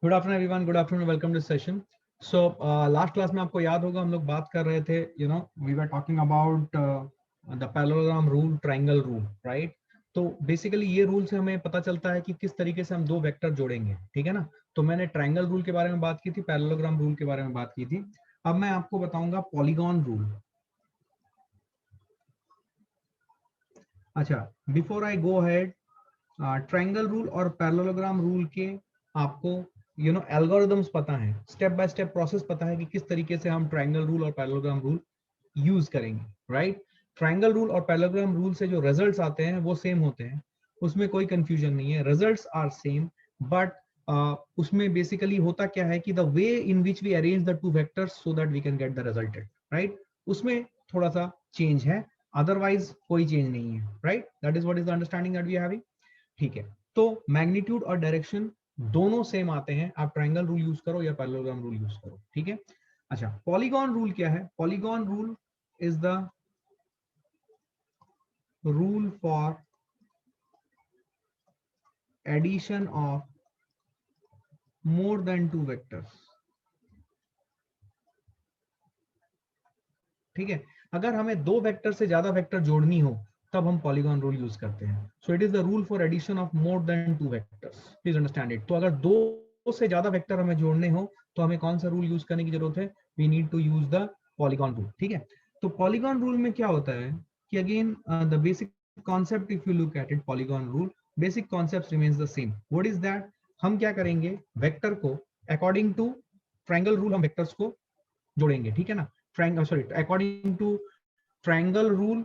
Good afternoon everyone, good afternoon, welcome to session. So last class में आपको याद होगा हम लोग बात कर रहे थे, we were talking about the parallelogram rule, triangle rule, right. तो बेसिकली ये रूल से हमें पता चलता है कि किस तरीके से हम दो वेक्टर जोड़ेंगे, ठीक है ना। तो मैंने ट्रायंगल रूल के बारे में बात की थी, पैरेललोग्राम रूल के बारे में बात की थी। अब मैं आपको बताऊंगा पॉलीगॉन रूल। अच्छा, before I go ahead, triangle rule और पैरेललोग्राम रूल के आपको एल्गोरिदम्स पता है, स्टेप बाय स्टेप प्रोसेस पता है कि किस तरीके से हम ट्रायंगल रूल और पैरेललोग्राम रूल यूज करेंगे, राइट। ट्रायंगल रूल और पैरेललोग्राम रूल से जो रिजल्ट्स आते हैं वो सेम होते हैं, उसमें कोई कंफ्यूजन नहीं है, रिजल्ट्स आर सेम। बट उसमें बेसिकली होता क्या है कि the way in which we arrange the two vectors so that we can get the resulted, right, उसमें थोड़ा सा चेंज है, अदरवाइज कोई चेंज नहीं है, right. That is what is the understanding that we are having, ठीक है। तो मैग्नीट्यूड और डायरेक्शन दोनों सेम आते हैं, आप ट्रायंगल रूल यूज करो या पैरेललोग्राम रूल यूज करो, ठीक है। अच्छा, पॉलीगॉन रूल क्या है? Polygon rule is the rule for addition of more than two vectors, ठीक है। अगर हमें दो वेक्टर से ज्यादा वेक्टर जोड़नी हो तब हम पॉलीगॉन रूल यूज करते हैं। So it is the rule for addition of more than two vectors, please understand it. तो अगर दो से ज्यादा वेक्टर हमें जोड़ने हो तो हमें कौन सा रूल यूज करने की जरूरत है? We need to use the polygon rule, ठीक है। तो पॉलीगॉन रूल में क्या होता है कि again the basic concept, if you look at it, polygon rule basic concept remains the same. What is that? हम क्या करेंगे, वेक्टर को अकॉर्डिंग टू ट्रायंगल रूल हम वेक्टर्स को जोड़ेंगे, ठीक है ना। Triangle, sorry, according to triangle rule,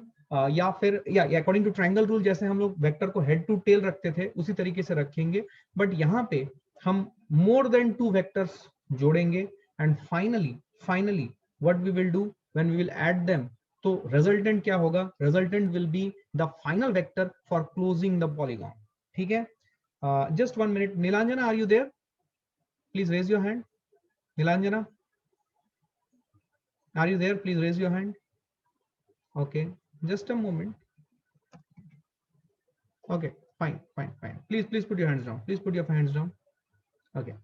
या फिर या अकॉर्डिंग टू ट्रायंगल रूल जैसे हम लोग वेक्टर को हेड टू टेल रखते थे उसी तरीके से रखेंगे। बट यहाँ पे हम मोर देन टू वेक्टर्स जोड़ेंगे and finally what we will do when we will add them, तो रिजल्टेंट क्या होगा? Resultant will be the final vector for closing the polygon, ठीक है। Just 1 minute, Nilanjana, are you there? Please raise your hand. Nilanjana, are you there? Please raise your hand. Okay, just a moment. Okay, fine. Please put your hands down. Please put your hands down. Okay,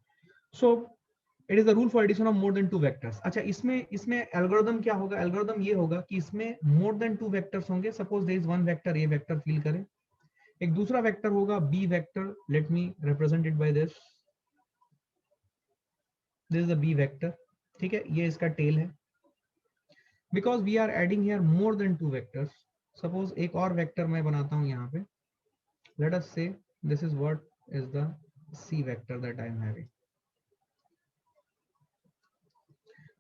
so it is the rule for addition of more than two vectors. अच्छा, इसमें algorithm क्या होगा? Algorithm ये होगा कि इसमें more than two vectors होंगे। Suppose there is one vector A vector, feel करें, एक दूसरा वेक्टर होगा B vector, let me represent it by this is the B vector, ठीक है, ये इसका टेल है। Because we are adding here more than two vectors, suppose एक और वेक्टर मैं बनाता हूं यहाँ पे, let us say this is what is the C vector that I am having.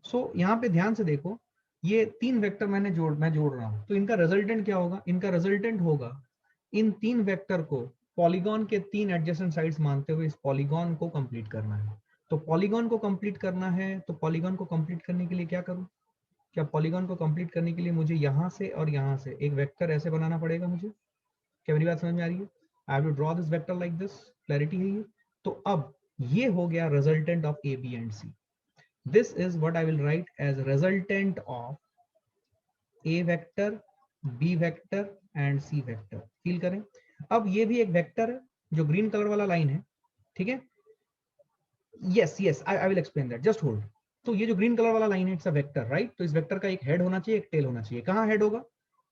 So यहाँ पे ध्यान से देखो, ये तीन वेक्टर मैं जोड़ रहा हूं, तो इनका रिजल्टेंट क्या होगा? इनका रिजल्टेंट होगा इन तीन वेक्टर को पॉलीगॉन के तीन एडजेसेंट साइड्स मानते हुए इस पॉलीगॉन को कंप्लीट करना है। तो पॉलीगॉन को कंप्लीट करना है, तो पॉलीगॉन को कंप्लीट करने के लिए क्या करूं? क्या पॉलीगॉन को कंप्लीट करने के लिए मुझे यहाँ से और यहाँ से एक वेक्टर ऐसे बनाना पड़ेगा मुझे? क्या मेरी बात समझ में आ रही है? I have to draw this vector like this, clarity है ये? तो अब ये हो गया resultant of A B and C. This is what I will write as resultant of A vector, B vector and C vector, feel करें। अब ये भी एक वेक्टर है जो ग्रीन कलर वाला लाइन है, ठीक है। Yes I will explain that, just hold. तो ये जो ग्रीन कलर वाला लाइन है, इट्स अ वेक्टर, राइट। तो इस वेक्टर का एक हेड होना चाहिए, एक टेल होना चाहिए। कहाँ हेड होगा?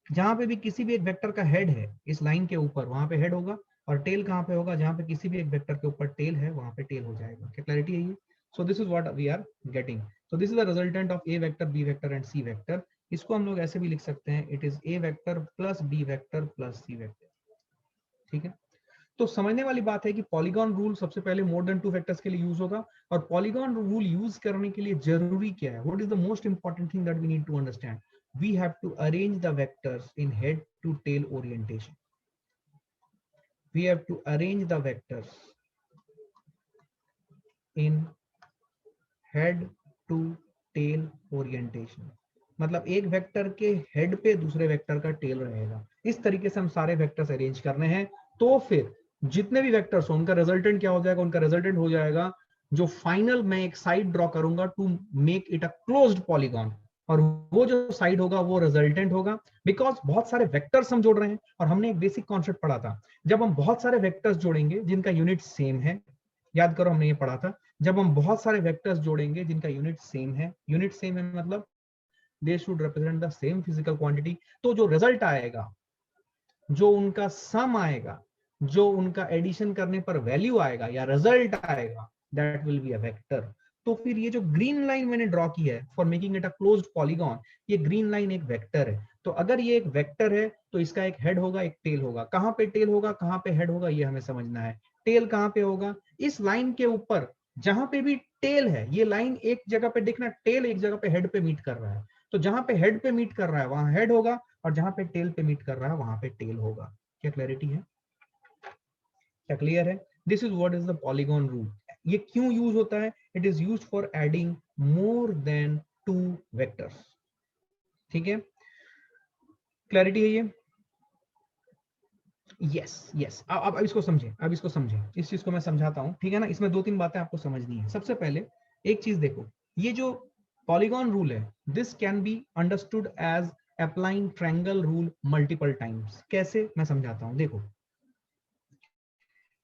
जहां पे भी किसी भी एक वेक्टर का हेड है इस लाइन के ऊपर, वहां पे हेड होगा। और टेल कहाँ पे होगा? जहां पे किसी भी एक वेक्टर के ऊपर टेल है वहां पे टेल हो जाएगा। क्या क्लैरिटी है ये? So this is what we are getting. So this is the resultant of A vector, B vector and C vector. इसको हम लोग ऐसे भी लिख सकते हैं, it is A vector plus B vector plus C vector, ठीक है। तो समझने वाली बात है कि पॉलीगॉन रूल सबसे पहले मोर देन टू वेक्टर्स के लिए यूज होगा। और पॉलीगॉन रूल यूज करने के लिए जरूरी क्या है? What is the most important thing that we need to understand? We have to arrange the vectors in head to tail orientation. We have to arrange the vectors in head to tail orientation. मतलब एक vector के head पे दूसरे vector का tell रहेगा। इस तरीके से हम सारे वेक्टर्स अरेंज करने हैं। तो फिर जितने भी वेक्टर्स हो उनका रिजल्टेंट क्या हो जाएगा? उनका रिजल्टेंट हो जाएगा जो फाइनल मैं एक साइड ड्रॉ करूंगा to make it a closed polygon, और वो जो साइड होगा वो रिजल्टेंट होगा। बिकॉज बहुत सारे वेक्टर्स हम जोड़ रहे हैं, और हमने एक बेसिक कॉन्सेप्ट पढ़ा था, जब हम बहुत सारे वेक्टर्स जोड़ेंगे जिनका यूनिट सेम है, याद करो हमने ये पढ़ा था, जब हम बहुत सारे वेक्टर्स जोड़ेंगे जिनका यूनिट सेम है, यूनिट सेम है मतलब they should represent the same physical quantity, तो जो रिजल्ट आएगा, जो उनका सम आएगा, जो उनका एडिशन करने पर वैल्यू आएगा या रिजल्ट आएगा, that will be a vector. तो फिर ये जो ग्रीन लाइन मैंने ड्रॉ की है for making it a closed polygon, ये ग्रीन लाइन एक वेक्टर है। तो अगर ये एक वेक्टर है तो इसका एक हेड होगा, एक टेल होगा। कहां पे टेल होगा, कहां पे हेड होगा, ये हमें समझना है। टेल कहां पे होगा, इस लाइन के ऊपर जहां पे भी टेल है, ये लाइन एक जगह पे देखना, टेल एक जगह पे हेड पे मीट कर रहा है, तो जहां पे हेड पे मीट कर रहा है वहां हेड होगा, और जहां पे टेल पे मीट कर रहा है वहां पे टेल होगा। क्या क्लैरिटी है, क्या क्लियर है? This is what is the polygon rule. ये क्यों यूज होता है? It is used for adding more than 2 vectors. ठीक है, क्लैरिटी है ये? यस यस, अब इसको समझे, अब इसको समझे, इस चीज को मैं समझाता हूं, ठीक है ना। इसमें 2-3 बातें आपको समझनी है। सबसे पहले एक चीज देखो, ये जो पॉलीगॉन रूल है, this can be understood as applying triangle rule multiple times. कैसे, मैं समझाता हूं। देखो,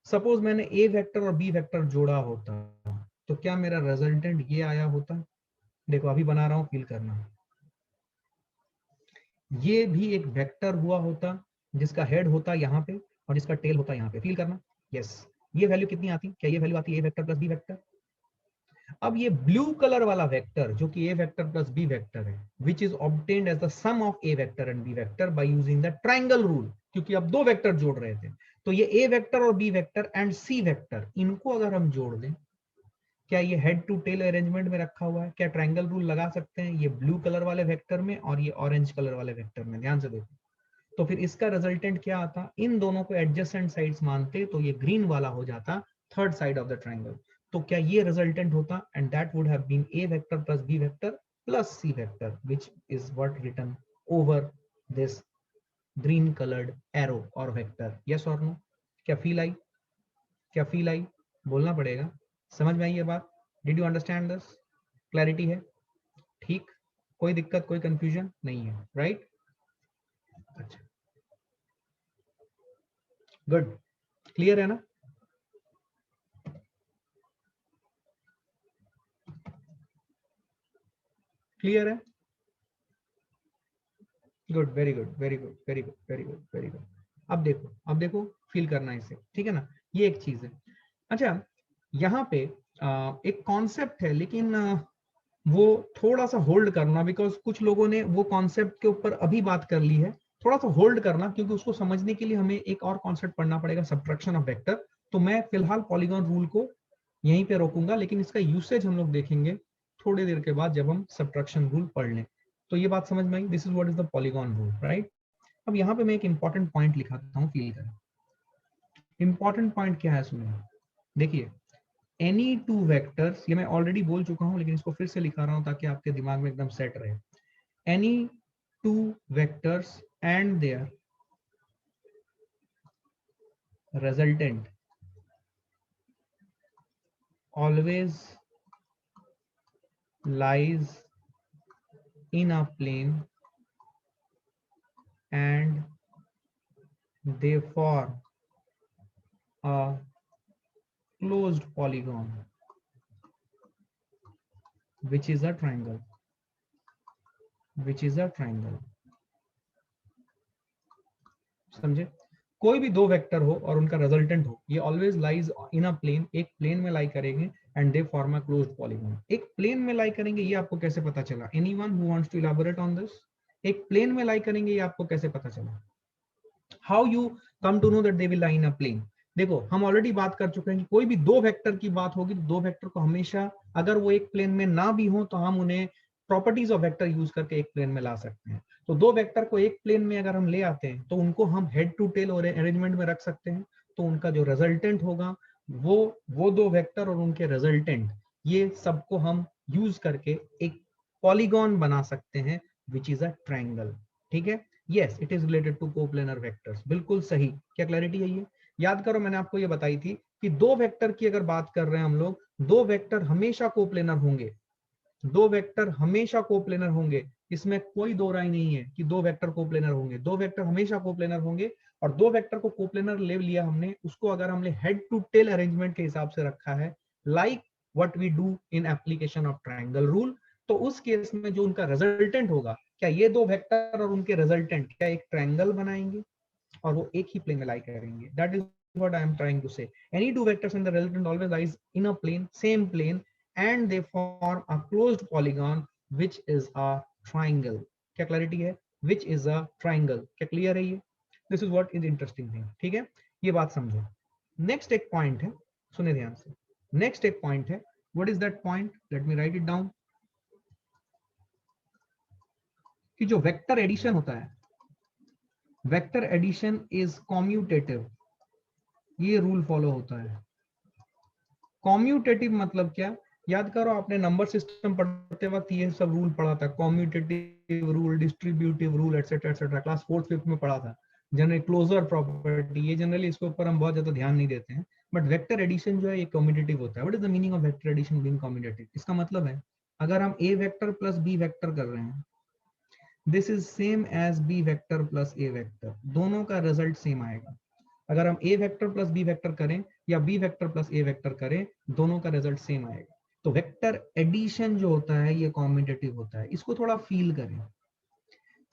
सपोज मैंने ए वेक्टर और बी वेक्टर जोड़ा होता, तो क्या मेरा रिजल्टेंट ये आया होता? देखो अभी बना रहा हूं, फील करना। ये भी एक वेक्टर हुआ होता जिसका हेड होता यहाँ पे और जिसका टेल होता यहाँ पे, फील करना। यस, ये वैल्यू कितनी आती? क्या ये वैल्यू आती है ए वेक्टर प्लस बी वेक्टर? अब ये ब्लू कलर वाला वेक्टर जो कि A vector plus B vector है, which is obtained as the sum of A vector and B vector by using the triangle rule, क्योंकि अब 2 वेक्टर जोड़ रहे थे। तो ये ए वेक्टर और B vector and C vector, इनको अगर हम जोड़ दें, क्या ये हेड टू टेल अरेंजमेंट में रखा हुआ है? क्या ट्रायंगल रूल लगा सकते हैं ये ब्लू कलर वाले वेक्टर में और ये ऑरेंज कलर वाले वेक्टर में? ध्यान से देखो, तो फिर इसका रिजल्टेंट क्या आता? इन दोनों को एडजेसेंट साइड्स मानते तो ये ग्रीन वाला हो जाता third side of the triangle. तो क्या ये रिजल्टेंट होता? And that would have been A vector plus B vector plus C vector, which is what written over this green coloured arrow और वेक्टर। यस और no? क्या feel आई? क्या feel आई? बोलना पड़ेगा। समझ में आई ये बात? Did you understand this? Clarity है? ठीक, कोई दिक्कत, कोई कंफ्यूजन नहीं है, राइट? अच्छा, गुड, क्लियर है ना? क्लियर है? Good, very good, very good, very good, very good, very good. अब देखो, अब देखो, फील करना है इसे, ठीक है ना। ये एक चीज है। अच्छा, यहाँ पे एक कॉन्सेप्ट है, लेकिन वो थोड़ा सा होल्ड करना, बिकॉज कुछ लोगों ने वो कॉन्सेप्ट के ऊपर अभी बात कर ली है। थोड़ा सा होल्ड करना, क्योंकि उसको समझने के लिए हमें एक और कॉन्सेप्ट पढ़ना पड़ेगा, सब्ट्रैक्शन ऑफ वेक्टर। तो मैं फिलहाल पॉलीगॉन रूल को यहीं पे रोकूंगा, लेकिन इसका यूसेज हम लोग देखेंगे थोड़ी देर के बाद जब हम सब्ट्रैक्शन रूल पढ़ लें। तो ये बात समझ में आई? This is what is the polygon rule, right? अब यहाँ पे मैं एक इंपॉर्टेंट पॉइंट लिखाता हूँ, फील करें। इंपॉर्टेंट पॉइंट क्या है, सुनिए। देखिए, एनी 2 वेक्टर्स, ये मैं ऑलरेडी बोल चुका हूं, लेकिन इसको फिर से लिखा रहा हूं ताकि आपके दिमाग में एकदम सेट रहे। Any 2 vectors and their resultant always lies in a plane and they form a closed polygon which is a triangle, which is a triangle। समझे? कोई भी 2 वेक्टर हो और उनका रिजल्टेंट हो, ये always lies in a plane, एक plane में लाई करेंगे, and they form a closed polygon. एक प्लेन में लाई करेंगे, ये आपको कैसे पता चला? Anyone who wants to elaborate on this? एक प्लेन में लाई करेंगे, ये आपको कैसे पता चला? How you come to know that they will lie in a plane? देखो, हम ऑलरेडी बात कर चुके हैं कि कोई भी 2 वेक्टर की बात होगी तो 2 वेक्टर को हमेशा, अगर वो एक प्लेन में ना भी हो, तो हम उन्हें प्रॉपर्टीज ऑफ वेक्टर यूज करके एक प्लेन में ला सकते हैं। तो 2 वेक्टर को एक प्लेन में अगर हम ले आते हैं, तो उनको हम हेड टू टेल और अरेंजमेंट में रख सकते हैं। तो उनका जो रिजल्टेंट होगा, वो 2 वेक्टर और उनके रिजल्टेंट, ये सबको हम यूज करके एक पॉलीगॉन बना सकते हैं, विच इज अ ट्रायंगल। ठीक है? Yes, it is related to coplanar vectors. बिल्कुल सही। क्या क्लैरिटी है ये? याद करो, मैंने आपको ये बताई थी कि 2 वेक्टर की अगर बात कर रहे हैं हम लोग, 2 वेक्टर हमेशा कोप्लेनर होंगे। दो वेक्टर हमेशा कोप्लेनर होंगे, इसमें कोई दो राय नहीं है कि दो वेक्टर कोप्लेनर होंगे, दो वेक्टर हमेशा कोप्लेनर होंगे। और दो वेक्टर को कोप्लेनर ले लिया हमने, उसको अगर हमने हेड टू टेल अरेंजमेंट के हिसाब से रखा है, like what we do in application of triangle rule, तो उस केस में जो उनका रिजल्टेंट होगा, क्या ये दो वेक्टर और उनके रिजल्टेंट क्या एक ट्रायंगल बनाएंगे और वो एक ही प्लेन में लाई करेंगे। That is what I am trying to say. Any two vectors and the resultant always lies in a plane, same plane, and they form a closed polygon which is a triangle. क्या clarity है? Which is a triangle. क्या clear है ये? This is what is interesting thing. ठीक है, ये बात समझो। नेक्स्ट एक पॉइंट है, सुने ध्यान से। नेक्स्ट एक पॉइंट है, what is that point? Let me write it down. कि जो वेक्टर एडिशन होता है, वेक्टर एडिशन इज कॉम्यूटेटिव, ये रूल फॉलो होता है। कॉम्यूटेटिव मतलब क्या? याद करो, आपने नंबर सिस्टम पढ़ते वक्त ये सब रूल पढ़ा था, commutative rule, distributive rule, etcetera etcetera, class 4th 5th में पढ़ा था। जनरली क्लोजर प्रॉपर्टी, ये जनरली इसके ऊपर हम बहुत ज्यादा ध्यान नहीं देते हैं, बट वेक्टर एडिशन जो है ये कॉम्यूटेटिव होता है। What is the meaning of vector addition being commutative? इसका मतलब है अगर हम A vector plus B vector कर रहे हैं, this is same as B vector plus A vector, दोनों का रिजल्ट सेम आएगा। अगर हम A vector plus B vector करें या B vector plus A vector करें, दोनों का रिजल्ट सेम आएगा। तो वेक्टर एडिशन जो होता है ये कॉम्यूटेटिव होता है। इसको थोड़ा फील करें।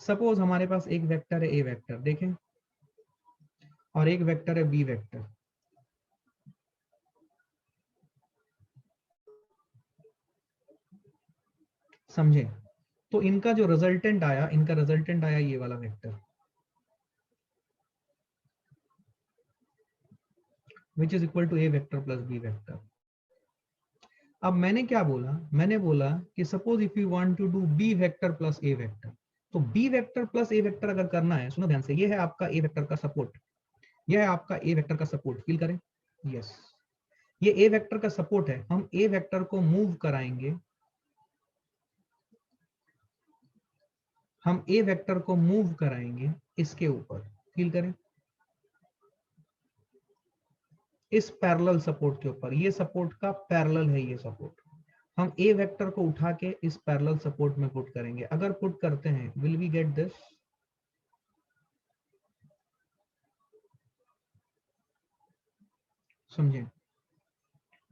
सपोज हमारे पास एक वेक्टर है ए वेक्टर, देखें, और एक वेक्टर है बी वेक्टर। समझे? तो इनका जो रिजल्टेंट आया, इनका रिजल्टेंट आया ये वाला vector, which is equal to A vector plus B vector. अब मैंने क्या बोला? मैंने बोला कि suppose if you want to do B vector plus A vector, तो B vector plus A vector अगर करना है, सुनो ध्यान से, ये है आपका ए वेक्टर का सपोर्ट, यह है आपका ए वेक्टर का सपोर्ट, फील करें, यस, ये ए वेक्टर का सपोर्ट है। हम ए वेक्टर को मूव कराएंगे, हम ए वेक्टर को मूव कराएंगे इसके ऊपर, फील करें, इस पैरेलल सपोर्ट के ऊपर। ये सपोर्ट का पैरेलल है ये सपोर्ट। हम ए वेक्टर को उठा के इस पैरेलल सपोर्ट में पुट करेंगे। अगर पुट करते हैं, विल वी गेट दिस? समझे?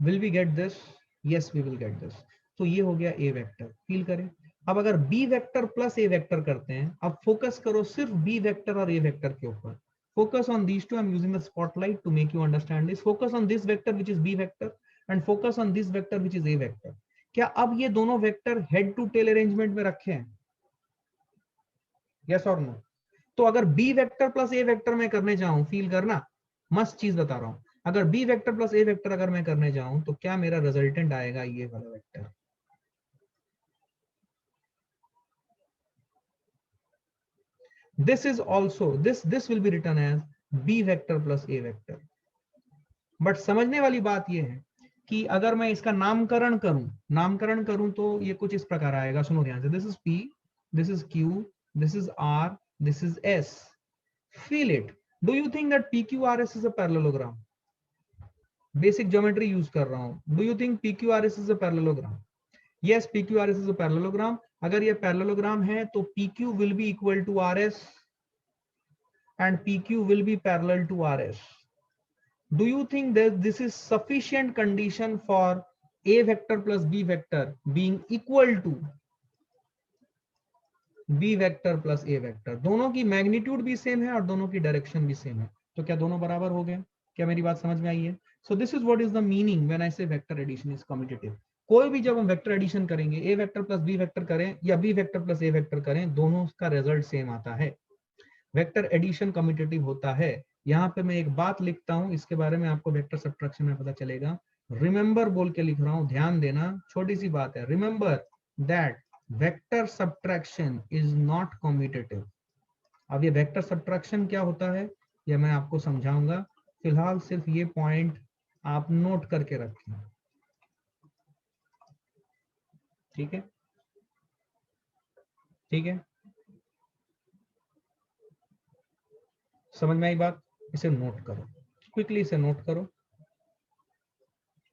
Will we get this? Yes we will get this. तो ये हो गया ए वेक्टर, फील करें। अब अगर B vector plus A vector करते हैं, अब फोकस करो सिर्फ बी वेक्टर और ए वेक्टर के ऊपर। Focus on these two. I'm using the spotlight to make you understand this. Focus on this vector which is b vector and focus on this vector which is a vector. क्या अब ये दोनों vector head to tail arrangement में रखे हैं? Yes और no? तो अगर B vector plus A vector में करने जाऊं, फील करना, मस्त चीज बता रहा हूं, अगर B vector plus A vector अगर मैं करने जाऊं, तो क्या मेरा रिजल्टेंट आएगा ये वाला vector. This is also this will be written as b vector plus a vector. But समझने वाली बात यह है कि अगर मैं इसका नामकरण करूं तो ये कुछ इस प्रकार आएगा, सुनो ध्यान से। This is p, this is q, this is r, this is s। Feel it. Do you think that pqrs is a parallelogram? Basic geometry use कर रहा हूं। Do you think pqrs is a parallelogram? Yes, pqrs is a parallelogram. अगर ये parallelogram है तो pq will be equal to rs and pq will be parallel to rs. Do you think that this is sufficient condition for a vector plus b vector being equal to b vector plus a vector? दोनों की magnitude भी same है और दोनों की direction भी same है, तो क्या दोनों बराबर हो गए? क्या मेरी बात समझ में आई है? So this is what is the meaning when I से वेक्टर एडिशन इज कम्यूटेटिव। कोई भी जब हम वेक्टर एडिशन करेंगे, ए वेक्टर प्लस बी वेक्टर करें या B vector plus A vector करें, दोनों का रिजल्ट सेम आता है। वेक्टर एडिशन कम्यूटेटिव होता है। यहाँ पे मैं एक बात लिखता हूं, इसके बारे में आपको वेक्टर सब्ट्रैक्शन में पता चलेगा। रिमेंबर बोल के लिख रहा हूं, ध्यान देना, छोटी सी बात है। Remember that vector subtraction is not commutative. अब ये वेक्टर सब्ट्रैक्शन क्या होता है ये मैं आपको समझाऊंगा। फिलहाल सिर्फ ये पॉइंट आप नोट करके रखें, ठीक है? ठीक है, समझ में आई बात? इसे नोट करो, क्विकली इसे नोट करो,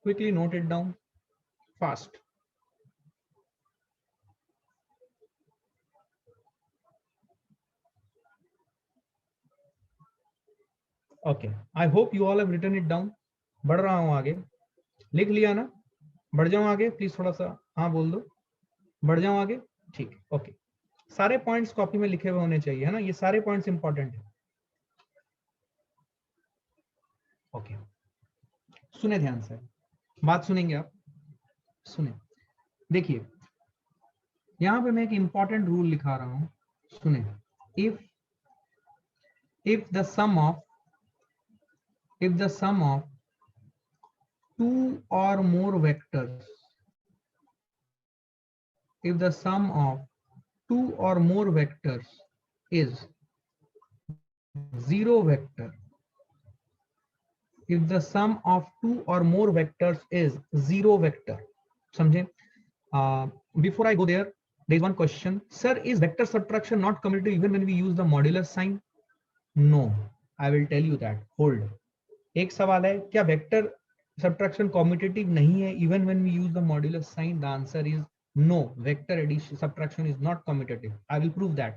quickly note it down fast. Okay, I hope you all have written it down. बढ़ रहा हूं आगे, लिख लिया ना? बढ़ जाऊं आगे प्लीज, थोड़ा सा हाँ बोल दो, बढ़ जाऊं आगे? ठीक है, ओके। सारे पॉइंट्स कॉपी में लिखे हुए होने चाहिए, है ना? ये सारे पॉइंट्स इंपॉर्टेंट है। ओके, सुने ध्यान से, बात सुनेंगे आप? सुने, देखिए यहां पे मैं एक इंपॉर्टेंट रूल लिखा रहा हूं, सुने। If the sum of two or more vectors, if the sum of two or more vectors is zero vector, if the sum of two or more vectors is zero vector, समझे? Before I go there is one question, sir, is vector subtraction not commutative even when we use the modulus sign? No, I will tell you that. Hold. एक सवाल है, क्या vector subtraction commutative नहीं है even when we use the modulus sign? The answer is no, vector addition subtraction is not commutative. I will prove that.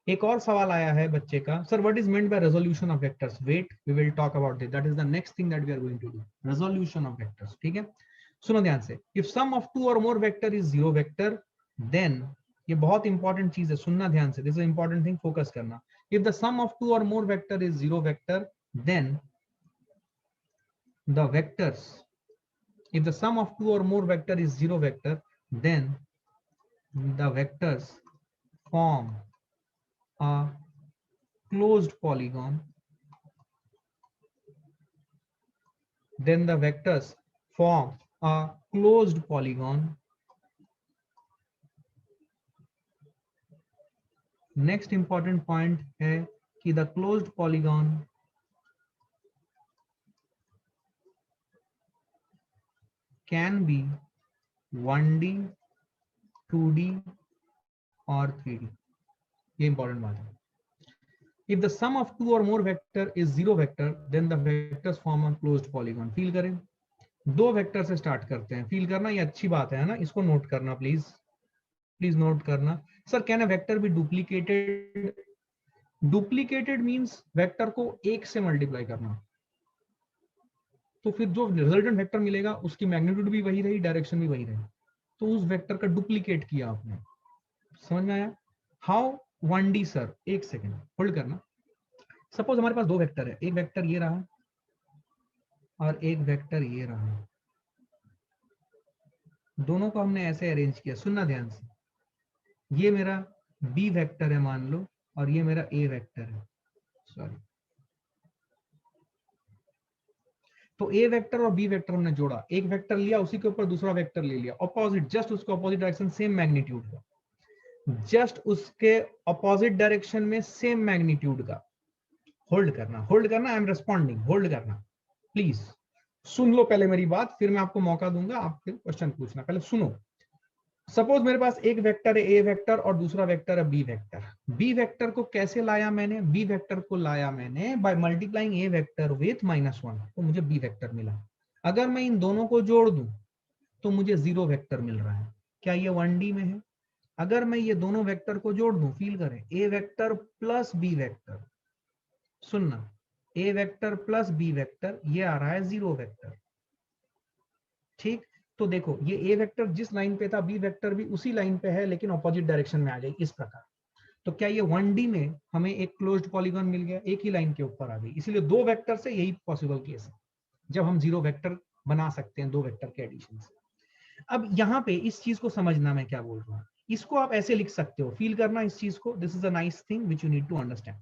एक और सवाल आया है बच्चे का, sir what is meant by resolution of vectors? Wait, we will talk about this, that is the next thing that we are going to do, resolution of vectors. ठीक है, सुनो ध्यान से। इफ सम ऑफ टू और more vector is zero vector, then, ये बहुत important चीज है, सुनना ध्यान से, this is important thing, focus करना। If the sum of two और more vector is zero vector, then the vectors, if the sum of two or more vector is zero vector, then the vectors form a closed polygon, then the vectors form a closed polygon. Next important point है कि the closed polygon can be 1D, 2D और 3D। ये important बात है। If the sum of two or more vector is zero vector, then the vectors form a closed polygon. Feel करें, दो vector से start करते हैं, फील करना, ये अच्छी बात है ना? इसको नोट करना प्लीज, प्लीज नोट करना। Sir can a vector be duplicated? Duplicated means vector को एक से मल्टीप्लाई करना, तो फिर जो रिजल्टेंट वेक्टर मिलेगा उसकी मैग्नीट्यूड भी वही रही, डायरेक्शन भी वही रही, तो उस वेक्टर का डुप्लीकेट किया आपने। समझ में आया? हाउ? 1D सर, एक सेकेंड होल्ड करना। सपोज हमारे पास दो वेक्टर है, एक वेक्टर ये रहा और एक वेक्टर ये रहा, दोनों को हमने ऐसे अरेंज किया, सुनना ध्यान से। ये मेरा बी वेक्टर है मान लो, और ये मेरा ए वेक्टर है, सॉरी। तो ए वेक्टर और बी वेक्टर हमने जोड़ा, एक वेक्टर लिया, उसी के ऊपर दूसरा वेक्टर ले लिया, ऑपोजिट, जस्ट उसके ऑपोजिट डायरेक्शन, सेम मैग्नीट्यूड का, जस्ट उसके ऑपोजिट डायरेक्शन में सेम मैग्नीट्यूड का। होल्ड करना, होल्ड करना, आई एम रेस्पॉन्डिंग, होल्ड करना प्लीज। सुन लो पहले मेरी बात, फिर मैं आपको मौका दूंगा, आप फिर क्वेश्चन पूछना, पहले सुनो। सपोज मेरे पास एक वेक्टर है ए वेक्टर और दूसरा वेक्टर है बी वेक्टर। बी वेक्टर को कैसे लाया मैंने? बी वेक्टर को लाया मैंने by multiplying A vector with -1, तो मुझे बी वेक्टर मिला। अगर मैं इन दोनों को जोड़ दूं तो मुझे जीरो वेक्टर मिल रहा है। क्या ये 1D में है? अगर मैं ये दोनों वेक्टर को जोड़ दूं, फील करें, A vector plus B vector, सुनना, ए वेक्टर प्लस बी वेक्टर, ये आ रहा है जीरो वेक्टर। ठीक, तो देखो ये ए वेक्टर जिस लाइन पे था, बी वेक्टर भी उसी लाइन पे है, लेकिन ऑपोजिट डायरेक्शन में आ गई, इस प्रकार। तो क्या ये 1D में हमें एक क्लोज्ड पॉलीगॉन मिल गया, एक ही लाइन के ऊपर आ गई। इसलिए दो वेक्टर से यही पॉसिबल केस है जब हम जीरो वेक्टर बना सकते हैं दो वेक्टर के एडिशन से। अब यहाँ पे इस चीज को समझना मैं क्या बोल रहा हूँ, इसको आप ऐसे लिख सकते हो, फील करना इस चीज को, this is a nice thing which you need to understand.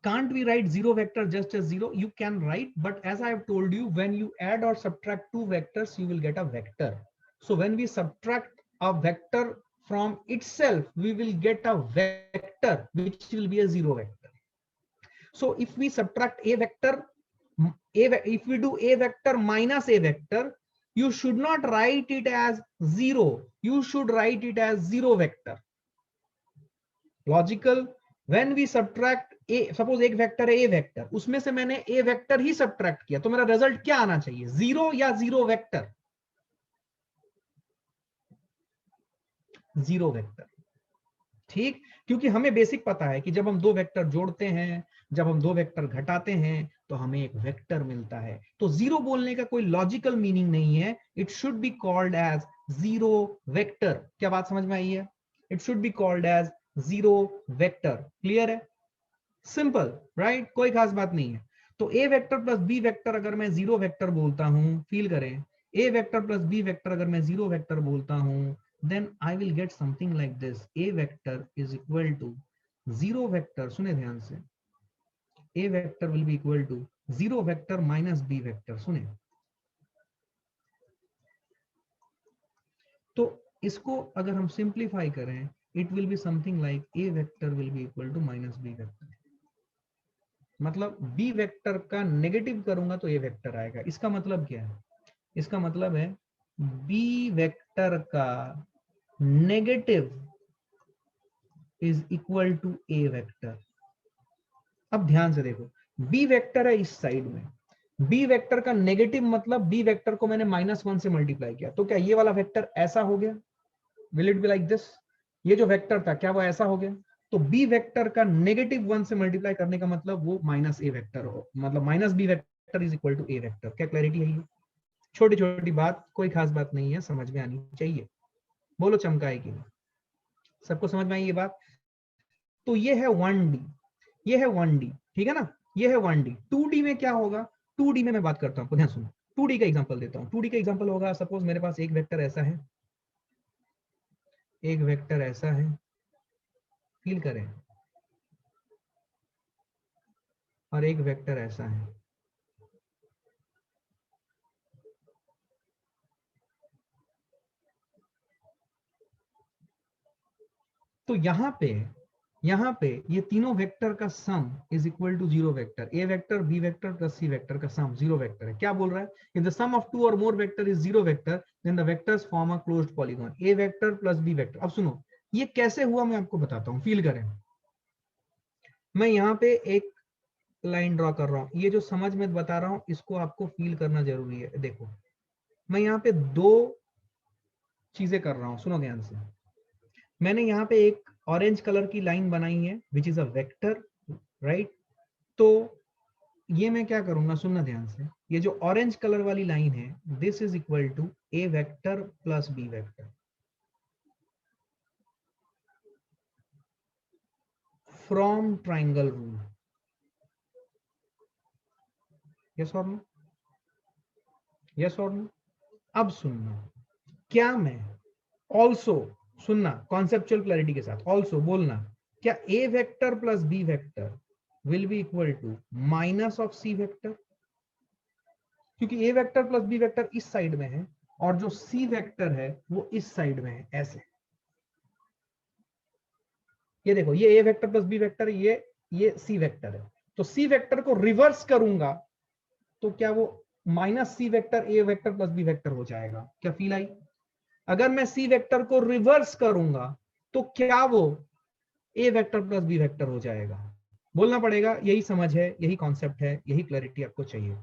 Can't we write zero vector just as zero? You can write, but as I have told you, when you add or subtract two vectors, you will get a vector. So when we subtract a vector from itself, we will get a vector which will be a zero vector. So if we subtract a vector, if we do a vector minus a vector, you should not write it as zero, you should write it as zero vector. Logical. When we subtract A, suppose एक vector है ए vector, उसमें से मैंने A vector he subtract किया, तो मेरा result क्या आना चाहिए? जीरो या जीरो वेक्टर? Zero vector. ठीक, क्योंकि हमें बेसिक पता है कि जब हम दो वेक्टर जोड़ते हैं जब हम दो वेक्टर घटाते हैं तो हमें एक वेक्टर मिलता है। तो जीरो बोलने का कोई लॉजिकल मीनिंग नहीं है, it should be called as zero vector. क्या बात समझ में आई है? It should be called as zero vector. Clear है? Simple, right? कोई खास बात नहीं है। तो A vector plus B vector अगर मैं जीरो वेक्टर बोलता हूं, फील करें, A vector plus B vector अगर मैं जीरो वेक्टर बोलता हूं, then I will get something like this, A vector is equal to zero vector, सुने ध्यान से, A vector will be equal to zero vector minus B vector. सुने, तो इसको अगर हम सिंप्लीफाई करें, it will be something like A vector will be equal to minus B vector. मतलब बी वेक्टर का नेगेटिव करूंगा तो ए वेक्टर आएगा। इसका मतलब क्या है? इसका मतलब है बी वेक्टर का negative is equal to A vector. अब ध्यान से देखो, बी वेक्टर है इस साइड में, बी वेक्टर का नेगेटिव मतलब बी वेक्टर को मैंने -1 से मल्टीप्लाई किया, तो क्या ये वाला वेक्टर ऐसा हो गया? Will it be like this? ये जो वेक्टर था क्या वो ऐसा हो गया? तो बी वेक्टर का -1 से मल्टीप्लाई करने का मतलब वो माइनस ए वेक्टर हो, मतलब minus B vector is equal to A vector. क्या क्लैरिटी है? ये छोटी छोटी बात, कोई खास बात नहीं है, समझ में आनी चाहिए। बोलो चमकाए कि नहीं? सबको समझ में आई ये बात? तो ये है 1D, ये है 1D, ठीक है ना? ये है 1D। 2D में क्या होगा? 2D में मैं बात करता हूँ, ध्यान सुनो। 2D का एग्जांपल देता हूँ। 2D का एग्जांपल होगा, सपोज मेरे पास एक वेक्टर ऐसा है, एक वेक्टर ऐसा है, फील करें, और एक वेक्टर ऐसा है। तो यहाँ पे ये तीनों वेक्टर का sum is equal to zero vector. A vector, B vector plus C vector का सम जीरो वेक्टर है। क्या बोल रहा है? If the sum of two और more vector is zero vector then the vectors form a closed polygon. A vector plus B vector. अब सुनो, ये कैसे हुआ मैं आपको बताता हूँ, फील करें। मैं यहाँ पे एक लाइन ड्रॉ कर रहा हूँ, ये जो समझ में बता रहा हूँ इसको आपको फील करना जरूरी है। देखो, मैं यहाँ पे दो चीजें कर रहा हूँ, सुनो ध्यान से। मैंने यहाँ पे एक ऑरेंज कलर की लाइन बनाई है which is a vector, right? तो ये मैं क्या करूंगा, सुनना ध्यान से, ये जो ऑरेंज कलर वाली लाइन है, this is equal to A vector plus B vector from triangle rule. Yes और नो? यस और नो? अब सुनना, क्या मैं ऑल्सो, सुनना कॉन्सेप्चुअल क्लैरिटी के साथ, ऑल्सो बोलना, क्या A vector plus B vector will be equal to minus of C vector? क्योंकि A vector plus B vector इस साइड में है और जो सी वेक्टर है वो इस साइड में है, ऐसे। ये देखो, ये A vector plus B vector, ये सी वेक्टर है। तो सी वेक्टर को रिवर्स करूंगा तो क्या वो minus C vector A vector plus B vector हो जाएगा? क्या फील आई? अगर मैं सी वेक्टर को रिवर्स करूंगा तो क्या वो ए वेक्टर प्लस बी वेक्टर हो जाएगा? बोलना पड़ेगा, यही समझ है, यही कॉन्सेप्ट है, यही क्लैरिटी आपको चाहिए।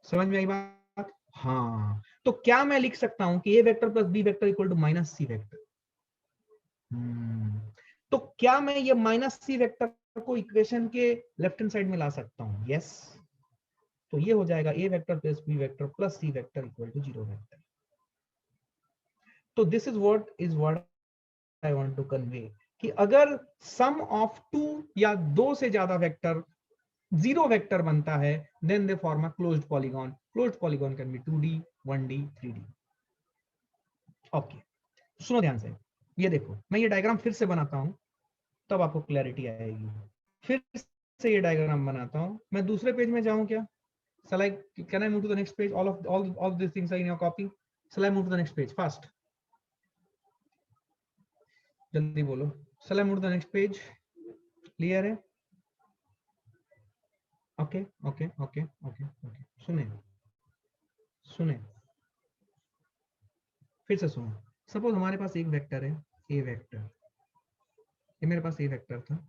समझ में आई बात? हाँ, तो क्या मैं लिख सकता हूं कि A vector plus B vector equal to minus C vector? तो क्या मैं ये माइनस सी वेक्टर को इक्वेशन के लेफ्ट हैंड साइड में ला सकता हूं? यस। तो ये हो जाएगा A vector plus B vector plus C vector equal to zero vector. तो this is what I want to convey, कि अगर सम ऑफ टू या दो से ज्यादा वेक्टर जीरो वेक्टर बनता है, then they form a closed polygon. Closed polygon can be 2D, 1D, 3D। Okay, सुनो ध्यान से, ये देखो, मैं ये डायग्राम फिर से बनाता हूं तब आपको क्लैरिटी आएगी। फिर से ये डायग्राम बनाता हूं, मैं दूसरे पेज में जाऊं क्या? Shall I, can I move to the next page? All these things are in your copy. Shall I move to the next page fast? जल्दी बोलो। Shall I move to the next page? Clear है? Okay okay okay okay okay, सुने सुने, फिर से सुनो। Suppose हमारे पास एक वेक्टर है, ए वेक्टर, ये मेरे पास ए वेक्टर था,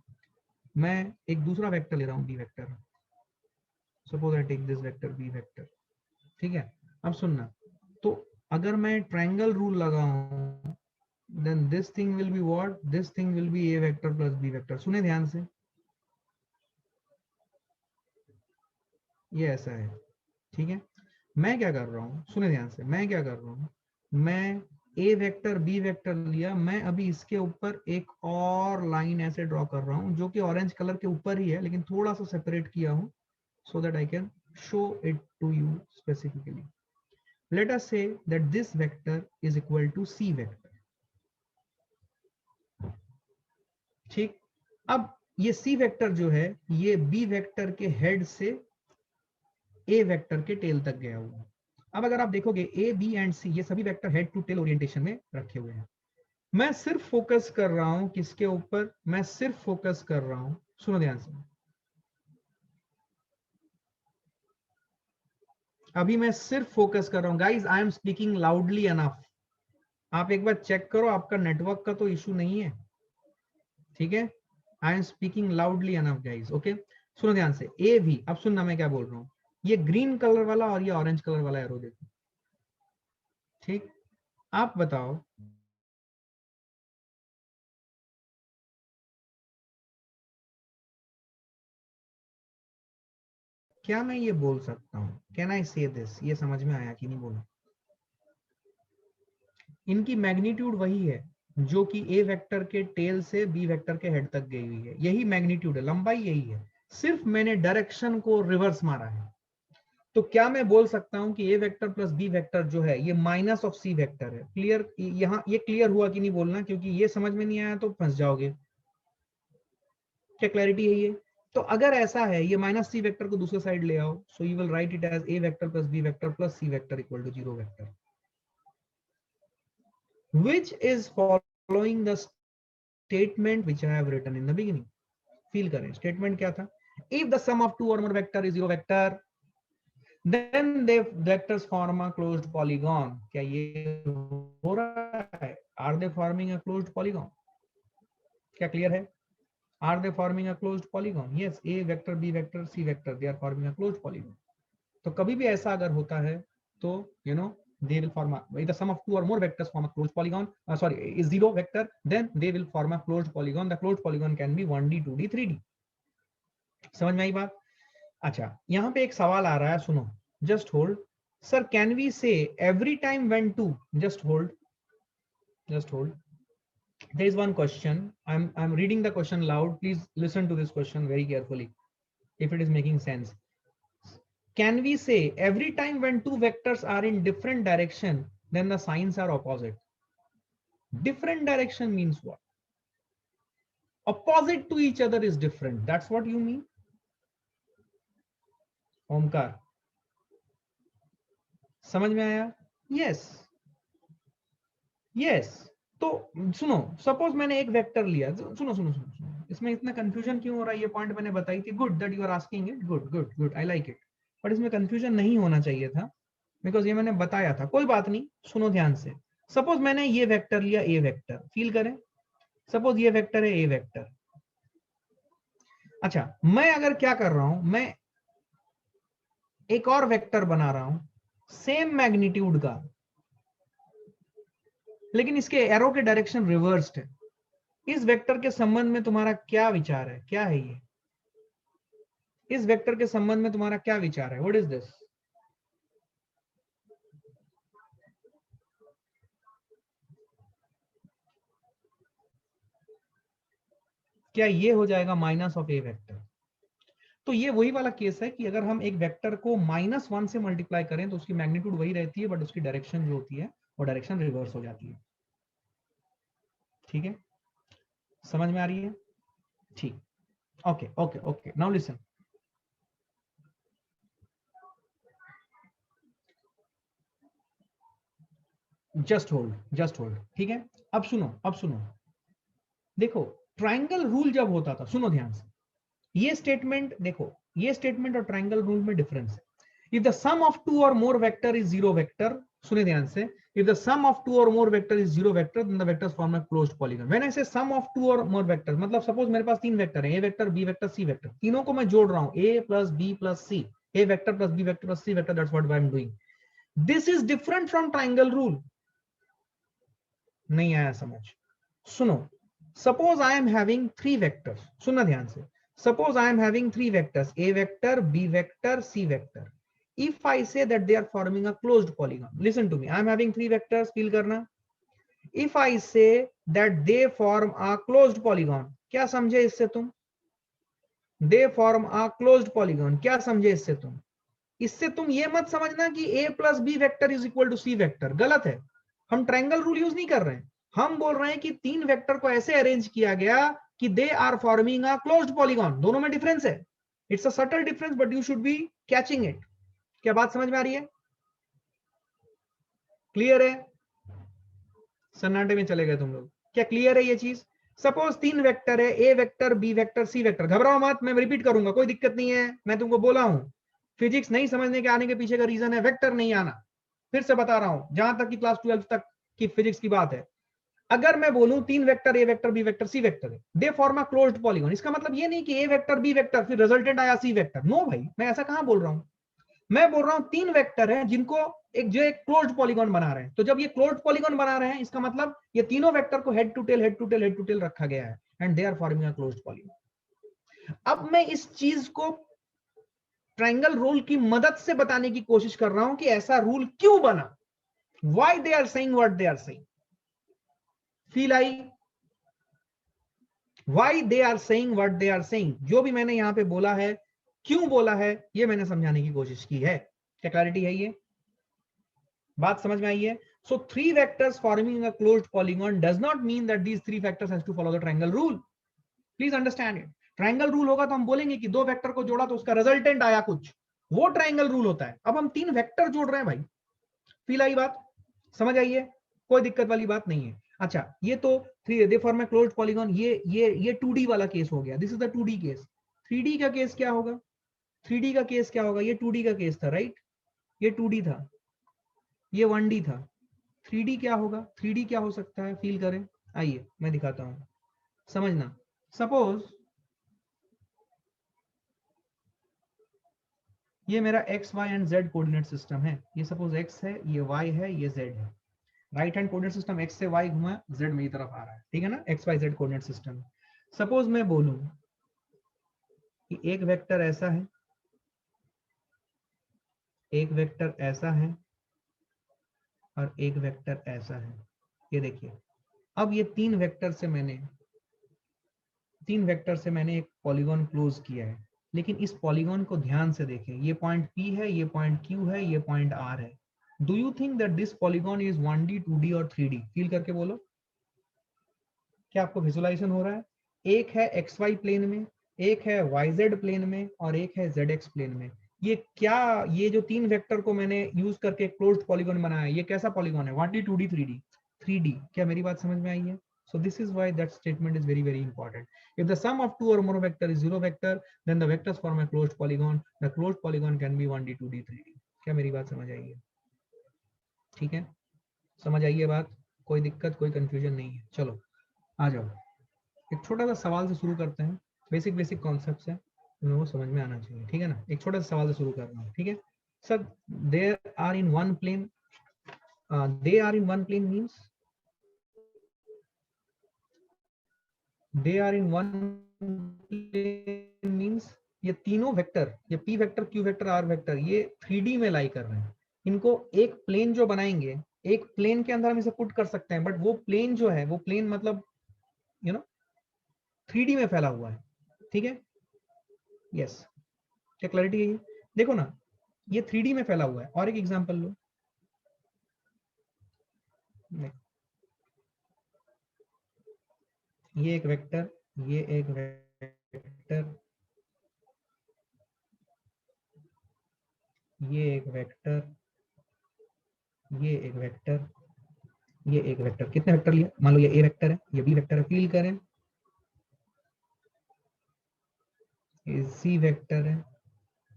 मैं एक दूसरा वेक्टर ले रहा हूँ, B vector. Suppose I take this vector B vector, ठीक है? अब सुनना, तो अगर मैं ट्रायंगल रूल लगाऊं, then this thing will be what? This thing will be a vector plus b vector. सुने ध्यान से, ये ऐसा है, ठीक है। मैं क्या कर रहा हूँ, सुने ध्यान से, मैं क्या कर रहा हूँ, मैं ए वेक्टर बी वेक्टर लिया, मैं अभी इसके ऊपर एक और लाइन ऐसे ड्रॉ कर रहा हूँ जो कि ऑरेंज कलर के ऊपर ही है, लेकिन थोड़ा सा सेपरेट किया हूँ so that I can show it to you specifically. Let us say that this vector is equal to c vector. ठीक, अब ये c वेक्टर जो है ये b वेक्टर के हेड से a वेक्टर के टेल तक गया हुआ है। अब अगर आप देखोगे a b एंड c ये सभी vector head to tail orientation में रखे हुए हैं। मैं सिर्फ फोकस कर रहा हूं किसके ऊपर, मैं सिर्फ फोकस कर रहा हूं, सुनो ध्यान से, अभी मैं सिर्फ फोकस कर रहा हूं। Guys I am speaking loudly enough, आप एक बार चेक करो आपका नेटवर्क का तो इशू नहीं है, ठीक है। I am speaking loudly enough guys, okay. सुनो ध्यान से, ए भी, अब सुनना मैं क्या बोल रहा हूँ, ये ग्रीन कलर वाला और ये ऑरेंज कलर वाला एरो देखो, ठीक। आप बताओ क्या मैं ये बोल सकता हूँ, कैन आई से दिस, ये समझ में आया कि नहीं बोला। इनकी मैग्नीट्यूड वही है जो कि ए वेक्टर के टेल से बी वेक्टर के हेड तक गई हुई है, यही मैग्नीट्यूड है, लंबाई यही है, सिर्फ मैंने डायरेक्शन को रिवर्स मारा है। तो क्या मैं बोल सकता हूं कि A vector plus B vector जो है ये माइनस ऑफ सी वेक्टर है। क्लियर, यहाँ ये क्लियर हुआ कि नहीं बोलना, क्योंकि ये समझ में नहीं आया तो फंस जाओगे। क्या क्लैरिटी है ये? तो अगर ऐसा है, ये माइनस सी वेक्टर को दूसरे साइड ले आओ, so you will write it as A vector plus B vector plus C vector equal to 0 vector, which is following the statement which I have written in the beginning. Feel करें statement क्या था, if the sum of two or more vector is 0 vector then the vectors form a closed polygon. क्या ये हो रहा है, are they forming a closed polygon? क्या clear है, are they forming a closed polygon? Yes, a vector b vector c vector they are forming a closed polygon. तो कभी भी ऐसा अगर होता है तो you know they will form a, if the sum of two or more vectors form a closed polygon, sorry is 0 vector, then they will form a closed polygon. The closed polygon can be 1D 2D 3D. समझ में आई बात? अच्छा, यहाँ पे एक सवाल आ रहा है, सुनो, just hold. Sir can we say every time when two, just hold, just hold, there is one question, I'm reading the question loud, please listen to this question very carefully if it is making sense. Can we say every time when two vectors are in different direction then the signs are opposite? Different direction means what? Opposite to each other is different, that's what you mean? Omkar, समझ में आया? Yes, yes. तो सुनो, suppose मैंने एक vector लिया, सुनो सुनो सुनो सुनो, इसमें इतना कंफ्यूजन क्यों हो रहा है, ये पॉइंट मैंने बताई थी, good that you are asking it, good good good, I like it, but इसमें कंफ्यूजन नहीं होना चाहिए था, बिकॉज ये मैंने बताया था। कोई बात नहीं, सुनो ध्यान से, सपोज मैंने ये वेक्टर लिया ए वेक्टर, फील करें, सपोज ये वेक्टर है ए वेक्टर। अच्छा, मैं अगर क्या कर रहा हूं, मैं एक और वेक्टर बना रहा हूं सेम मैग्नीट्यूड का, लेकिन इसके एरो के डायरेक्शन रिवर्स्ड है। इस वेक्टर के संबंध में तुम्हारा क्या विचार है, क्या है ये, इस वेक्टर के संबंध में तुम्हारा क्या विचार है, व्हाट इज दिस? क्या ये हो जाएगा माइनस ऑफ ए वेक्टर? तो ये वही वाला केस है कि अगर हम एक वेक्टर को -1 से मल्टीप्लाई करें तो उसकी मैग्नीट्यूड वही रहती है, बट उसकी डायरेक्शन जो होती है वो डायरेक्शन रिवर्स हो जाती है। ठीक है, समझ में आ रही है? ठीक, okay okay okay, now listen, just hold, just hold, ठीक है। अब सुनो, अब सुनो, देखो ट्राइंगल रूल जब होता था, सुनो ध्यान से, ये स्टेटमेंट देखो, ये स्टेटमेंट और ट्राइंगल रूल में डिफरेंस है। If the sum of two और मोर वेक्टर इज 0 वेक्टर, सुने ध्यान से, if the sum of two or more vector is 0 vector then the vectors form a closed polygon. When I say sum of two or more vectors, मतलब suppose मेरे पास तीन vector है, a vector b vector c vector, तीनों को मैं जोड़ रहा हूं, a plus b plus c, a vector plus b vector plus c vector, that's what I am doing. This is different from triangle rule. नहीं आया समझ? सुनो, suppose I am having 3 vectors, सुनना ध्यान से, Suppose I am having three vectors, A vector, B vector, C vector. If I say that they are forming a closed polygon, listen to me, I am having three vectors, feel करना. If I say that they form a closed polygon, क्या समझे इससे तुम? They form a closed polygon, क्या समझे इससे तुम? इससे तुम ये मत समझना कि A plus B vector is equal to C vector, गलत है. हम ट्रायंगल रूल यूज नहीं कर रहे हैं. हम बोल रहे हैं कि तीन वेक्टर को ऐसे अरेंज किया गया कि they are forming a closed polygon. दोनों में डिफरेंस है. It's a subtle difference but you should be catching it. क्या बात समझ में आ रही है? क्लियर है? सन्नाटे में चले गए तुम लोग. क्या क्लियर है ये चीज? सपोज तीन वेक्टर है, ए vector, B vector, C vector. घबराओ मत, मैं रिपीट करूंगा, कोई दिक्कत नहीं है. मैं तुमको बोला हूं फिजिक्स नहीं समझने के आने के पीछे का रीजन है वेक्टर नहीं आना. फिर से बता रहा हूं, जहां तक की क्लास 12 तक की फिजिक्स की बात है, अगर मैं बोलूं तीन vector A vector B vector C vector है, they form a closed polygon, इसका मतलब ये नहीं कि ए वेक्टर बी वेक्टर फिर रिजल्टेंट आया सी वेक्टर. नो भाई, मैं ऐसा कहां बोल रहा हूं. मैं बोल रहा हूं तीन वेक्टर हैं जिनको एक क्लोज्ड पॉलीगॉन बना रहे हैं. तो जब ये क्लोज्ड पॉलीगॉन बना रहे हैं, इसका मतलब ये तीनों वेक्टर को head to tail head to tail head to tail रखा गया है and they are forming a closed polygon. अब मैं इस चीज को ट्रायंगल रूल की मदद से बताने की कोशिश कर रहा हूं कि ऐसा रूल क्यों बना, why they are saying what they are saying. Feel आई? Why they are saying what they are saying. जो भी मैंने यहां पे बोला है, क्यों बोला है, ये मैंने समझाने की कोशिश की है. क्या क्लैरिटी है? ये बात समझ में आई है? So three vectors forming a closed polygon does not mean that these three vectors has to follow the triangle rule. Please understand it. Triangle rule होगा तो हम बोलेंगे कि दो वेक्टर को जोड़ा तो उसका रिजल्टेंट आया कुछ, वो ट्रायंगल रूल होता है. अब हम तीन वेक्टर जोड़ रहे हैं भाई. फील आई बात? समझ आई है? कोई दिक्कत वाली बात नहीं है. अच्छा, ये तो three they form a closed polygon, ये 2D वाला केस हो गया. This is the 2D case. 3D का केस क्या होगा? 3D का केस क्या होगा? ये 2D का केस था, राइट? ये 2D था, ये 1D था. 3D क्या होगा? 3D क्या हो सकता है? फील करें. आइए मैं दिखाता हूं, समझना. सपोज ये मेरा X Y and Z coordinate system है. ये सपोज एक्स है, ये वाई है, ये जेड है. Right hand coordinate system X से वाई घुमा, जेड मेरी तरफ आ रहा है. ठीक है ना? X Y Z coordinate system. Suppose मैं बोलूं कि एक वेक्टर ऐसा है, एक वेक्टर ऐसा है और एक वेक्टर ऐसा है. ये देखिए, अब ये तीन वेक्टर से मैंने एक पॉलीगॉन क्लोज किया है. लेकिन इस पॉलीगॉन को ध्यान से देखें. ये पॉइंट P है, ये पॉइंट Q है, ये पॉइंट R है. Do you think that this polygon is 1D 2D और 3D? फील करके बोलो. क्या आपको विजुअलाइजेशन हो रहा है? एक है XY प्लेन में, एक है YZ प्लेन में और एक है ZX प्लेन में. ये जो तीन वेक्टर को मैंने यूज करके क्लोज्ड पॉलीगॉन बनाया, ये कैसा पॉलीगॉन है? 1D 2D 3D? 3D. क्या मेरी बात समझ में आई है? So this is why that statement is very very important. If the sum of two or more vector is zero vector, then the vectors form a closed polygon. The closed polygon can be 1D 2D 3D. क्या मेरी बात समझ आई है? ठीक है, समझ आई है बात? कोई दिक्कत, कोई कंफ्यूजन नहीं है. चलो आ जाओ, एक छोटा सा सवाल से शुरू करते हैं. बेसिक बेसिक कॉन्सेप्ट्स है, तुम्हें वो समझ में आना चाहिए. ठीक है ना? एक छोटा सा सवाल से शुरू कर रहा हूँ. ठीक है sir, there are in one plane, they are in one plane means they are in one plane means ये तीनों वेक्टर, ये P vector, Q vector, R vector, ये 3D में लाई कर रहे हैं. इनको एक प्लेन जो बनाएंगे, एक प्लेन के अंदर हम इसे पुट कर सकते हैं, बट वो प्लेन जो है, वो प्लेन मतलब यू नो 3D में फैला हुआ है. ठीक है? यस. क्या क्लैरिटी है? देखो ना, ये 3D में फैला हुआ है. और एक एग्जांपल लो. ये एक वेक्टर, ये एक वेक्टर, ये एक वेक्टर, ये एक वेक्टर, ये एक वेक्टर. कितने वेक्टर लिए? मान लो ये ए वेक्टर है, ये बी वेक्टर है. फील करें, ये सी वेक्टर है,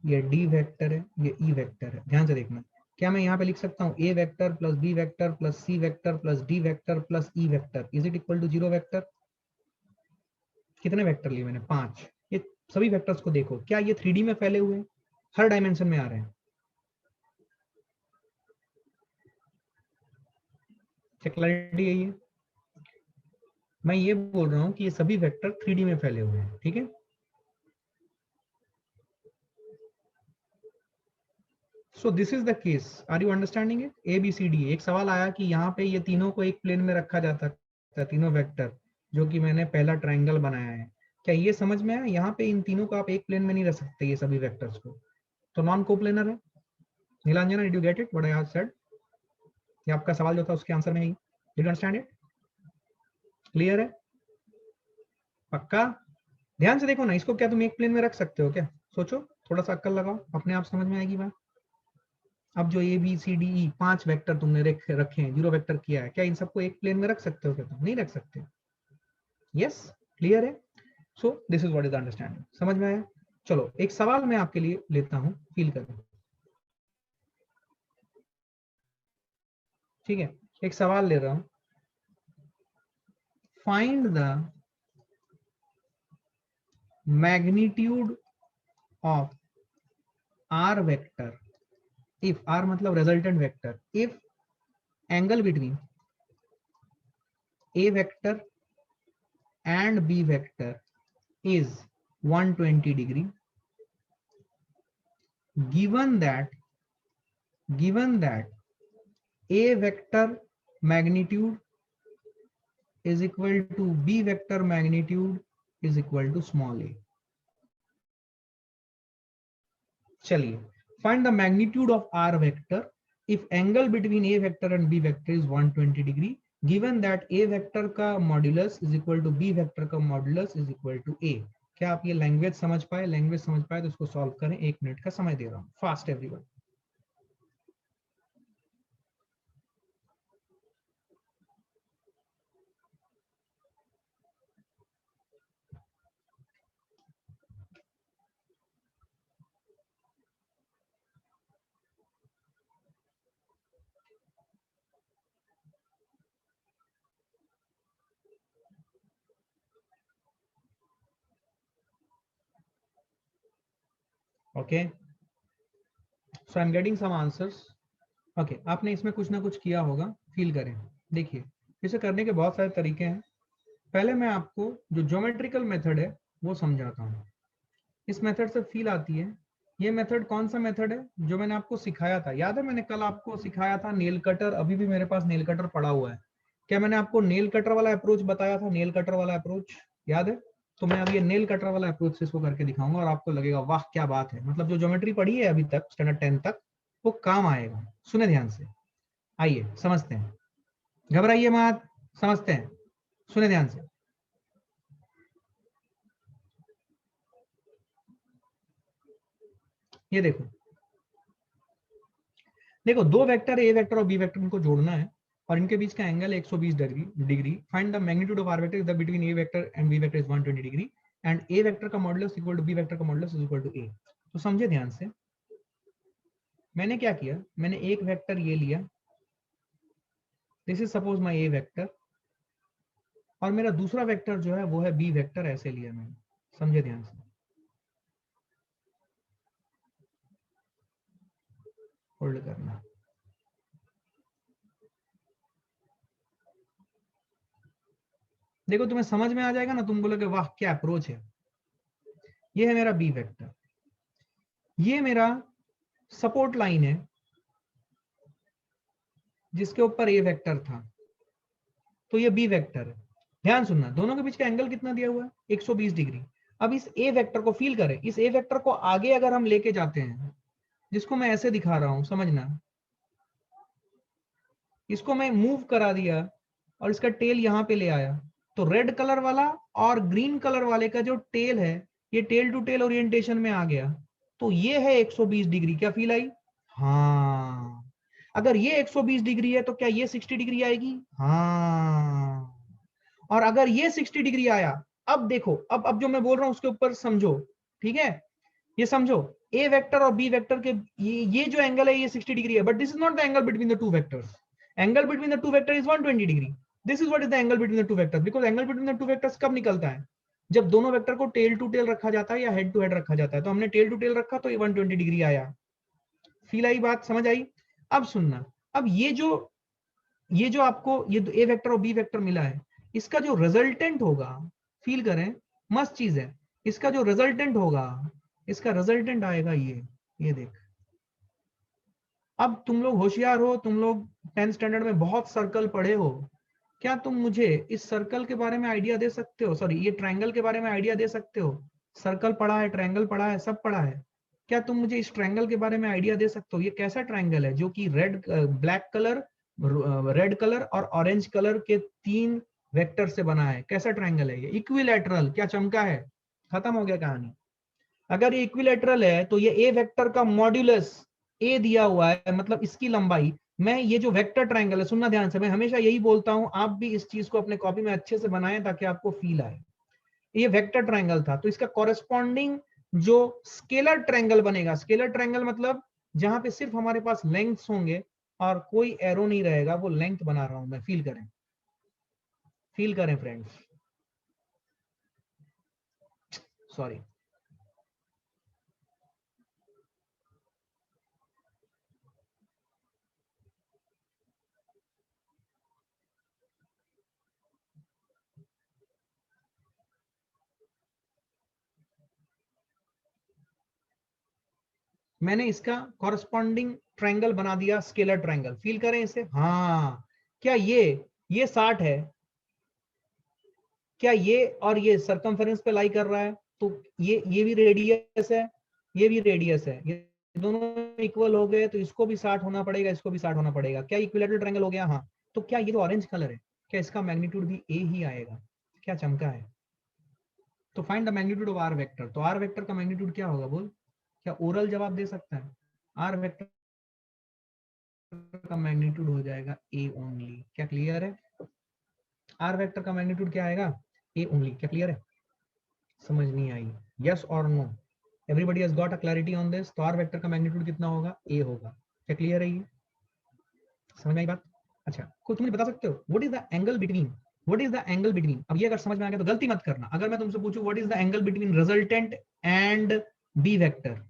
ये डी वेक्टर है, ये ई वेक्टर है. ध्यान से देखना. क्या मैं यहाँ पे लिख सकता हूँ A vector plus B vector plus C vector plus D vector plus E vector is it equal to 0 vector? कितने वेक्टर लिए मैंने? 5. ये सभी वेक्टर्स को देखो, क्या ये 3D में फैले हुए हैं? हर डायमेंशन में आ रहे हैं. क्या क्लैरिटी है? ये मैं ये बोल रहा हूँ कि ये सभी वेक्टर 3D में फैले हुए हैं. ठीक है? So this is the case, are you understanding it? A B C D, एक सवाल आया कि यहाँ पे ये तीनों को एक प्लेन में रखा जाता है, तीनों वेक्टर जो कि मैंने पहला ट्रायंगल बनाया है, क्या ये समझ में आया? यहाँ पे इन तीनों को आप एक प्लेन में नहीं रख सकते ये सभी वेक्टर्स को, तो नॉन कोप्लेनर है। Neelanjana, did you get it what I have said? ये आपका सवाल जो था उसके आंसर में ही, did you understand it? Clear है? पक्का? ध्यान से देखो ना, इसको क्या तुम एक प्लेन में रख सकते हो क्या? सोचो, थोड़ा सा अक्ल लगाओ, अपने आप समझ में आएगी बात। अब जो A B C D E 5 vector तुमने रखे हैं, 0 वेक्टर किया है, क्या इन सबको एक प्लेन में रख सकते हो क्या? तुम नहीं रख सकते। यस, क्लियर है? So this is what is understanding, समझ में आया? चलो एक सवाल मैं आपके लिए लेता हूं, फील करो, ठीक है? एक सवाल ले रहा हूं, find the magnitude of R vector if r मतलब resultant vector, if angle between a vector and b vector is 120 degree, given that a vector magnitude is equal to b vector magnitude is equal to small a. चलिए, find the magnitude of r vector if angle between a vector and b vector is 120 degree, given that a vector का modulus is equal to b vector का modulus is equal to a. क्या आप ये language समझ पाए? Language समझ पाए तो इसको सॉल्व करें, 1 मिनट का समय दे रहा हूं, fast everyone. Okay, so I am getting some answers. Okay, आपने इसमें कुछ ना कुछ किया होगा, फील करें। देखिए, इसे करने के बहुत सारे तरीके हैं। पहले मैं आपको जो ज्योमेट्रिकल मेथड है वो समझाता हूँ। इस मेथड से फील आती है। ये मेथड कौन सा मेथड है? जो मैंने आपको सिखाया था, याद है? मैंने कल आपको सिखाया था नेल कटर, अभी भी मेरे पास नेल कटर पड़ा हुआ है। क्या मैंने आपको नेल कटर वाला अप्रोच बताया था? नेल कटर वाला अप्रोच याद है? तो मैं अब ये नेल कटर वाला अप्रोच से इसको करके दिखाऊंगा और आपको लगेगा वाह क्या बात है, मतलब जो ज्योमेट्री पढ़ी है अभी तक स्टैंडर्ड 10 तक वो काम आएगा। सुने ध्यान से, आइए समझते हैं, घबराइए मत, समझते हैं, सुने ध्यान से। ये देखो, देखो दो वेक्टर ए वेक्टर और बी वेक्टर, इनको जोड़ना है और इनके बीच का angle 120 degree. Find the magnitude of R vector if the between A vector and B vector is 120 degree and A vector का modulus equal to B vector का modulus is equal to A. तो समझे ध्यान से, मैंने क्या किया, मैंने एक वेक्टर ये लिया, this is suppose my A vector, और मेरा दूसरा वेक्टर जो है वो है बी वेक्टर, ऐसे लिया मैंने। समझे ध्यान से, होल्ड करना। देखो तुम्हें समझ में आ जाएगा ना, तुम बोलोगे वाह क्या अप्रोच है। ये है मेरा बी वेक्टर, ये मेरा सपोर्ट लाइन है जिसके ऊपर ए वेक्टर था, तो ये बी वेक्टर है। ध्यान सुनना, दोनों के बीच का एंगल कितना दिया हुआ है? 120 डिग्री। अब इस ए वेक्टर को फील करें, इस ए वेक्टर को आगे अगर हम लेके जाते हैं, जिसको मैं ऐसे दिखा रहा हूं, समझना, इसको मैं मूव करा दिया और इसका टेल यहां पे ले आया, तो रेड कलर वाला और ग्रीन कलर वाले का जो टेल है, ये टेल टू टेल ओरिएंटेशन में आ गया, तो ये है 120 डिग्री। क्या फील आई? हाँ। अगर ये 120 डिग्री है तो क्या ये 60 डिग्री आएगी? हाँ। और अगर ये 60 डिग्री आया, अब देखो, अब जो मैं बोल रहा हूं उसके ऊपर समझो, ठीक है? ये समझो, ए वेक्टर और बी वेक्टर के ये जो एंगल है ये 60 डिग्री है, but this is not the angle between the two vectors. Angle between the to vector is 120 degree. This is what is the angle between the two vectors, because angle between the two vectors कब निकलता है? जब दोनों vector को tell to tail रखा जाता है या हेड टू हेड रखा जाता है। तो हमने टेल टू टेल रखा तो ये 120 डिग्री आया। फील आई बात, समझ आई? अब सुनना, अब ये जो आपको ये ए वेक्टर और बी वेक्टर मिला है, इसका जो रिजल्टेंट होगा, फील करें, मस्त चीज है, इसका जो रिजल्टेंट होगा, इसका रिजल्टेंट आएगा ये देख, अब तुम लोग होशियार हो, तुम लोग 10th स्टैंडर्ड में बहुत सर्कल पढ़े हो, क्या तुम मुझे इस सर्कल के बारे में आइडिया दे सकते हो? सॉरी, ये ट्रायंगल के बारे में आइडिया दे सकते हो? सर्कल पढ़ा है, ट्रायंगल पढ़ा है, सब पढ़ा है। क्या तुम मुझे इस ट्रायंगल के बारे में आइडिया दे सकते हो? ये कैसा ट्रायंगल है जो कि ब्लैक कलर, रेड कलर और ऑरेंज कलर के 3 वेक्टर से बना है? कैसा ट्रायंगल है ये? इक्विलैटरल। क्या चमका है? खत्म हो गया कहानी। अगर ये इक्विलैटरल है तो ये ए वेक्टर का मॉड्यूलस ए दिया हुआ है, मतलब इसकी लंबाई। मैं ये जो वेक्टर ट्रायंगल है, सुनना ध्यान से, मैं हमेशा यही बोलता हूं, आप भी इस चीज को अपने कॉपी में अच्छे से बनाएं ताकि आपको फील आए। ये वेक्टर ट्रायंगल था, तो इसका कॉरेस्पॉन्डिंग जो स्केलर ट्रायंगल बनेगा, स्केलर ट्रायंगल मतलब जहां पे सिर्फ हमारे पास लेंथ्स होंगे और कोई एरो नहीं रहेगा, वो लेंथ बना रहा हूं मैं। फील करें, फील करें फ्रेंड्स। सॉरी, मैंने इसका कॉरेस्पॉन्डिंग ट्रायंगल बना दिया, स्केलर ट्रायंगल। फील करें इसे। हाँ, क्या ये 60 है? क्या ये और ये सरकमफेरेंस पे लाई कर रहा है? तो ये भी रेडियस है, ये भी रेडियस है, ये दोनों इक्वल हो गए, तो इसको भी 60 होना पड़ेगा, इसको भी 60 होना पड़ेगा। क्या इक्विलैटरल ट्रायंगल हो गया? हाँ। तो क्या ये जो ऑरेंज कलर है, क्या इसका मैग्नीट्यूड भी ए ही आएगा? क्या चमका है? तो find the magnitude of R vector. तो आर वेक्टर का मैग्नीट्यूड क्या होगा? बोल, क्या ओरल जवाब दे सकता है? आर वेक्टर का मैग्नीट्यूड हो जाएगा ए ओनली। क्या क्लियर है? आर वेक्टर का मैग्नीट्यूड क्या आएगा? A only. क्या क्लियर है? समझ नहीं आई? यस और no? Everybody has got a clarity on this? तो आर वेक्टर का मैग्नीट्यूड कितना होगा? ए होगा। क्या क्लियर है ये? समझ में आई बात? अच्छा, कोई तुम मुझे बता सकते हो what is the angle between, what is the angle between, अब ये अगर समझ में आ गया तो गलती मत करना। अगर मैं तुमसे पूछूं what is the angle between resultant and B vector,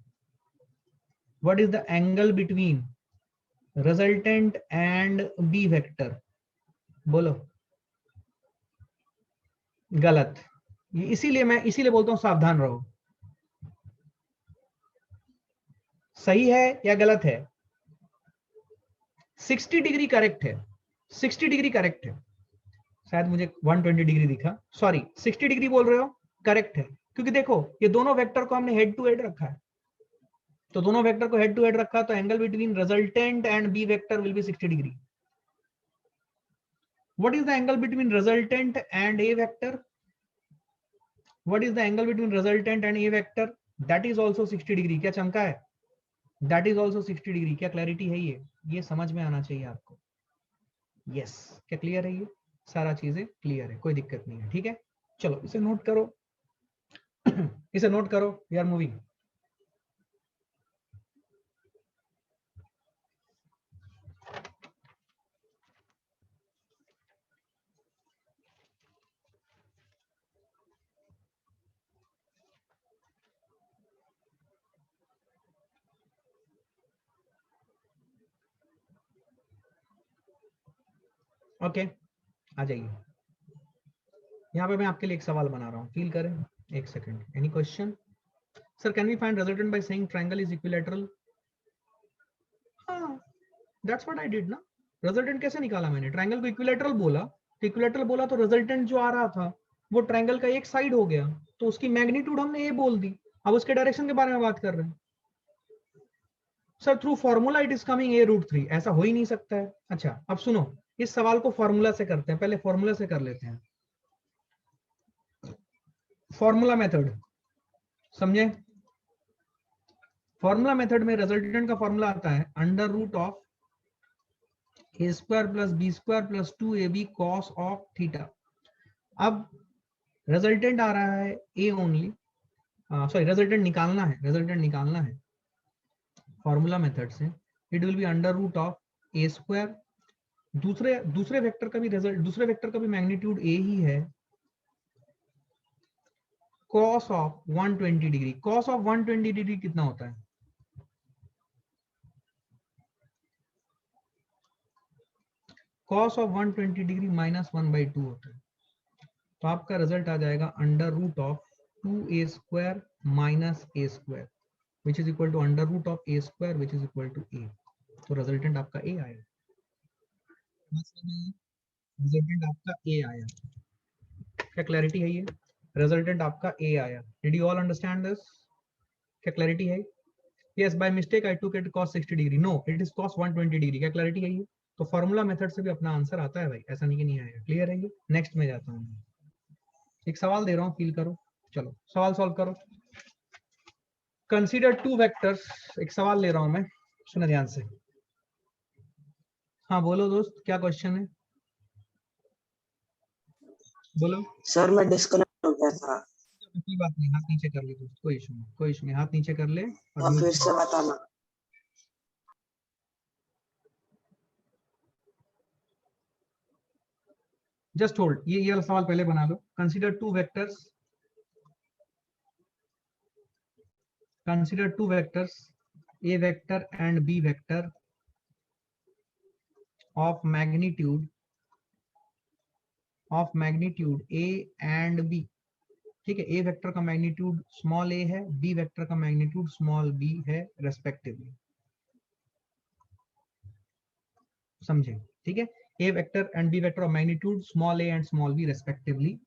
what is the angle between resultant and B vector, बोलो। गलत। इसीलिए बोलता हूं सावधान रहो। सही है या गलत है? 60 डिग्री करेक्ट है, 60 डिग्री करेक्ट है। शायद मुझे 120 डिग्री दिखा, सॉरी 60 डिग्री बोल रहे हो, करेक्ट है। क्योंकि देखो ये दोनों वेक्टर को हमने हेड टू हेड रखा है, तो दोनों वेक्टर को हेड टू हेड रखा, तो angle between resultant and B vector will be 60 degree. What is the angle between resultant and A vector? What is the angle between resultant and A vector? That is also 60 degree. क्या चमका है? That is also 60 degree. क्या clarity है? ये समझ में आना चाहिए आपको। यस। क्या क्लियर है? ये सारा चीजें क्लियर है, कोई दिक्कत नहीं है, ठीक है। चलो इसे नोट करो। इसे नोट करो, वी आर मूविंग। ओके, आ जाइए। यहाँ पे मैं आपके लिए एक सवाल बना रहा हूँ, फील करें। एक second, any question? Sir can we find resultant by saying triangle is equilateral? हाँ, दैट्स व्हाट आई डिड ना। रिजल्टेंट कैसे निकाला मैंने? ट्रायंगल को इक्विलैटरल बोला, तो इक्विलैटरल बोला तो रिजल्टेंट जो आ रहा था वो ट्रायंगल का एक साइड हो गया, तो उसकी मैग्नीट्यूड हमने ए बोल दी। अब उसके डायरेक्शन के बारे में बात कर रहे हैं। Sir through formula it is coming a√3, ऐसा हो ही नहीं सकता है। अच्छा अब सुनो, इस सवाल को फॉर्मूला से करते हैं, पहले फॉर्मूला से कर लेते हैं। फॉर्मूला मेथड समझे? फॉर्मूला मेथड में रिजल्टेंट का फॉर्मूला आता है under root of A square plus B square plus 2ab cos of theta. अब रिजल्टेंट आ रहा है ए ओनली, सॉरी रिजल्टेंट निकालना है, रिजल्टेंट निकालना है फॉर्मूला मेथड से। It will be under root of A square, दूसरे वेक्टर का भी रिजल्ट, दूसरे वेक्टर का भी मैग्नीट्यूड ए ही है, cos of 120 degree. cos of 120 degree कितना होता है? cos ऑफ 120 डिग्री -1/2 होता है। तो आपका रिजल्ट आ जाएगा under root of 2a square minus a square which is equal to under root of a square which is equal to a। तो रिजल्टेंट आपका ए आएगा, रिजल्टेंट आपका ए आया। क्या क्लैरिटी है? ये रिजल्टेंट आपका ए आया। Did you all understand this? क्या क्लैरिटी है? Yes, by mistake I took it cos 60 degree, no it is cos 120 degree. क्या क्लैरिटी है? ये तो फॉर्मूला मेथड से भी अपना आंसर आता है भाई, ऐसा नहीं कि नहीं आएगा। क्लियर है? ये नेक्स्ट में जाता हूँ। एक सवाल दे रहा हूँ, फील करो। चलो सवाल सॉल्व करो। कंसीडर टू वेक्टर्स, एक सवाल ले रहा हूं मैं, सुनो ध्यान से। हाँ बोलो दोस्त, क्या क्वेश्चन है? बोलो। सर मैं डिस्कनेक्ट हो गया था, कोई बात नहीं, हाथ नीचे कर ले दोस्त, कोई इशू नहीं, कोई इशू नहीं, हाथ नीचे कर ले और तो म्यूट फिर से बताना। Just hold. ये वाला सवाल पहले बना लो। Consider two vectors, consider two vectors A vector and B vector of magnitude A and B. ठीक है, ए वेक्टर का मैग्नीट्यूड स्मॉल ए है, बी वेक्टर का मैग्नीट्यूड स्मॉल बी है रेस्पेक्टिवली। समझे? ठीक है, ए vector and B vector of magnitude small A and small B respectively.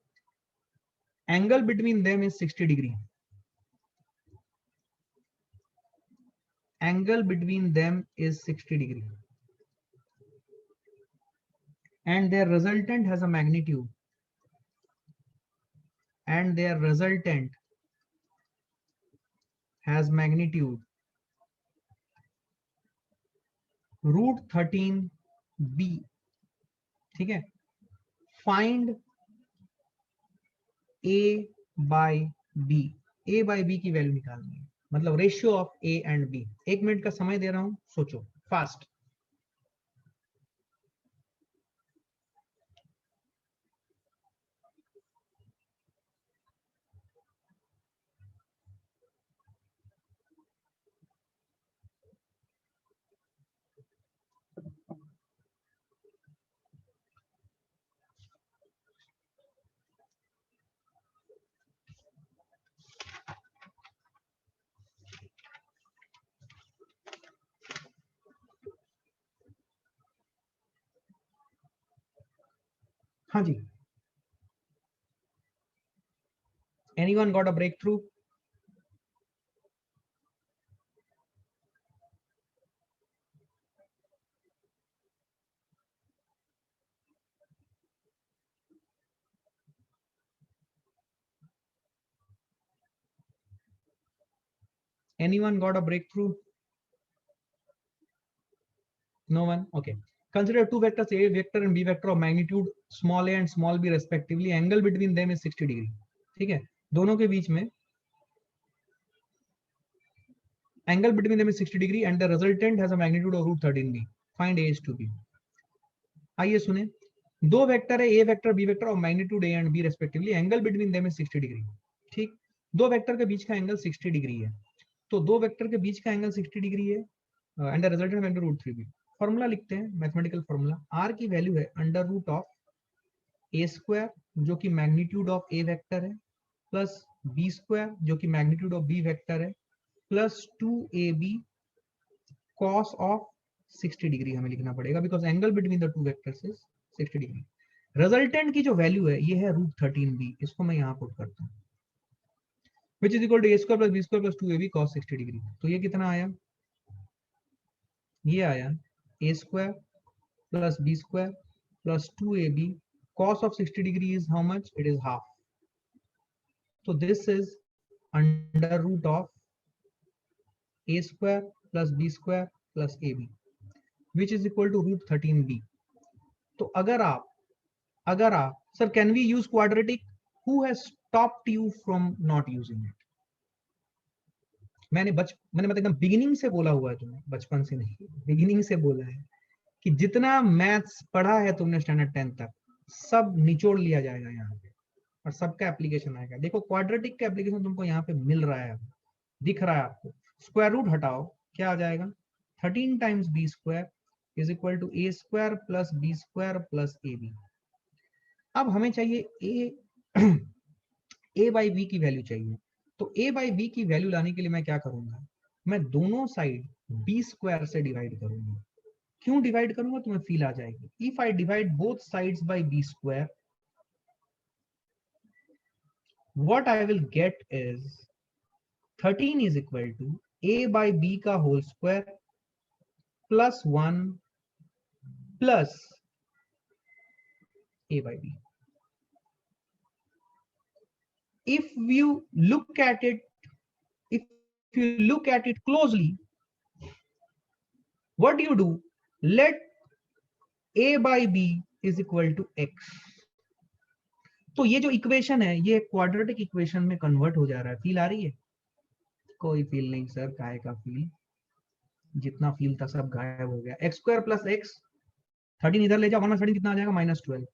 Angle between them is 60 degree. Angle between them is 60 degree and their resultant has a magnitude, and their resultant has magnitude √13b। ठीक है, find a by b। a by b की value निकालनी है, मतलब ratio of a and b। 1 minute का समय दे रहा हूं, सोचो फास्ट। हाँ जी, anyone got a breakthrough? Anyone got a breakthrough? No one? Okay. Consider two vectors, a vector and b vector of magnitude small a and small b respectively. Angle between them is 60 degree. ठीक है, दोनों के बीच में angle between them is 60 degree and the resultant has a magnitude of √13b. Find a is to b. आइए सुने, दो vector है, ए vector B vector और magnitude A and b respectively. Angle between them is 60 degree. ठीक, दो vector के बीच का एंगल 60 डिग्री है, तो दो वेक्टर के बीच का एंगल 60 डिग्री है and the resultant value √3b। Formula लिखते हैं, मैथमेटिकल फॉर्मूला। आर की वैल्यू है under root of A square जो कि मैग्नीट्यूड ऑफ ए वेक्टर है, प्लस बी स्क्वायर जो कि मैग्नीट्यूड ऑफ बी वेक्टर है, plus 2ab cos of 60 degree हमें लिखना पड़ेगा because angle between the two vectors is 60 degree. Resultant की जो वैल्यू है ये है √13b। इसको मैं यहाँ पुट करता हूँ, which is equal to A square plus B square plus 2ab cos 60 degree. तो ये कितना आया? ये आया A square plus B square plus 2ab cos of 60 degree is how much? It is half. So this is under root of a square plus b square plus ab which is equal to √13b. तो अगर आप sir can we use quadratic? Who has stopped you from not using it? मैंने मतलब एकदम beginning से बोला हुआ है तुम्हें, बचपन से नहीं, बिगिनिंग से बोला है कि जितना मैथ्स पढ़ा है तुमने स्टैंडर्ड 10 तक सब निचोड़ लिया जाएगा यहाँ पे और सबका एप्लीकेशन आएगा। देखो क्वाड्रेटिक का एप्लीकेशन तुमको यहाँ पे मिल रहा है, दिख रहा है आपको। स्क्वायर रूट हटाओ, क्या आ जाएगा? 13 times b square is equal to A square plus B square plus a b. अब हमें चाहिए ए बाई बी की वैल्यू चाहिए। तो ए बाई बी की वैल्यू लाने के लिए मैं क्या करूंगा? मैं दोनों साइड बी स्क्वायर से डिवाइड करूंगा। क्यों डिवाइड करूंगा तुम्हें फील आ जाएगी। If I divide both sides by b square, what I will get is 13 is equal to a by b का whole square plus 1 plus a by b. If you look at it closely, what do you do? Let a by b is equal to x. तो ये जो equation है ये quadratic equation में convert हो जा रहा है। फील आ रही है? कोई फील नहीं सर, काहे का फील, जितना फील था सब गायब हो गया। एक्स स्क्वायर प्लस एक्स, 13 इधर ले जाओ, 1 13 कितना आ जाएगा? -12।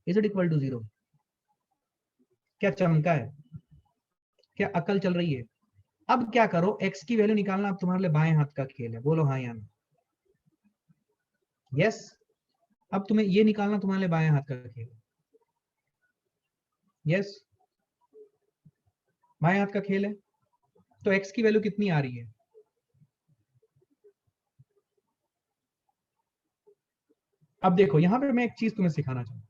Is it equal to 0? क्या चमका है? क्या अकल चल रही है? अब क्या करो, x की वैल्यू निकालना अब तुम्हारे लिए बाएं हाथ का खेल है। बोलो हाँ या ना? यस। अब तुम्हें ये निकालना तुम्हारे लिए बाएं हाथ का खेल है। यस, बाएं हाथ का खेल है। तो x की वैल्यू कितनी आ रही है? अब देखो यहां पे मैं एक चीज तुम्हें सिखाना चाहूँ।